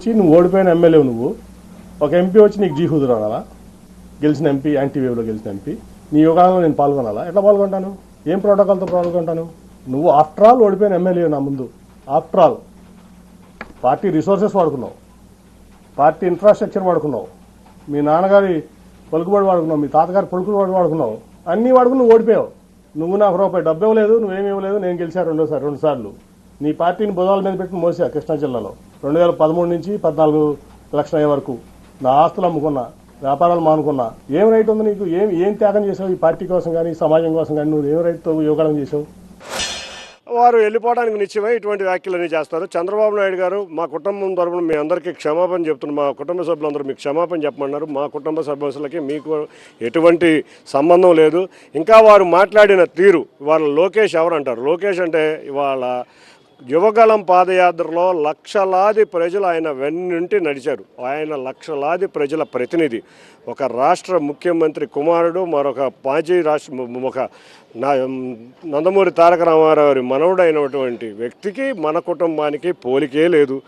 వచ్చి నువ్వు ఓడిపోయిన ఎమ్మెల్యే నువ్వు, ఒక ఎంపీ వచ్చి నీకు జీ హుజూర్ అనాలా? గెలిచిన ఎంపీ, యాంటీ వేవ్లో గెలిచిన ఎంపీ నీ యుగాలంలో నేను పాల్గొనాలా? ఎట్లా పాల్గొంటాను? ఏం ప్రోటోకాల్తో పాల్గొంటాను? నువ్వు ఆఫ్టర్ ఆల్ ఓడిపోయిన ఎమ్మెల్యే నా ముందు. ఆఫ్టర్ ఆల్ పార్టీ రిసోర్సెస్ వాడుకున్నావు, పార్టీ ఇన్ఫ్రాస్ట్రక్చర్ వాడుకున్నావు, మీ నాన్నగారి పలుకుబడి వాడుకున్నావు, మీ తాతగారి పలుకుబడి వాడుకున్నావు, అన్నీ వాడుకుని నువ్వు ఓడిపోయావు. నువ్వు నాకు రూపాయి డబ్బు ఇవ్వలేదు, నువ్వేమి ఇవ్వలేదు, నేను గెలిచా రెండు సార్లు. నీ పార్టీని బుధాల మీద పెట్టి మోసా కృష్ణా జిల్లాలో 2013 నుంచి 14 లక్షల అయ్యే వరకు నా ఆస్తులు అమ్ముకున్నా, వ్యాపారాలు మానుకున్నా. ఏం రైట్ ఉంది నీకు? ఏం త్యాగం చేసావు ఈ పార్టీ కోసం కానీ సమాజం కోసం కానీ? నువ్వు ఏం రైట్తో యోగాలం చేసావు? వారు వెళ్ళిపోవడానికి నిశ్చయమై ఇటువంటి వ్యాఖ్యలన్నీ చేస్తారు. చంద్రబాబు నాయుడు గారు మా కుటుంబం తరపున మీ అందరికీ క్షమాపణ చెప్తున్నారు, మా కుటుంబ సభ్యులందరూ మీకు క్షమాపణ చెప్పమన్నారు. మా కుటుంబ సభ్యులకి మీకు ఎటువంటి సంబంధం లేదు. ఇంకా వారు మాట్లాడిన తీరు, ఇవాళ లోకేష్ ఎవరంటారు? లోకేష్ అంటే ఇవాళ యువగళం పాదయాత్రలో లక్షలాది ప్రజలు ఆయన వెన్నుంటి నడిచారు. ఆయన లక్షలాది ప్రజల ప్రతినిధి. ఒక రాష్ట్ర ముఖ్యమంత్రి కుమారుడు, మరొక మాజీ ఒక నందమూరి తారక రామారావు మనవుడైనటువంటి వ్యక్తికి మన కుటుంబానికి పోలికే లేదు.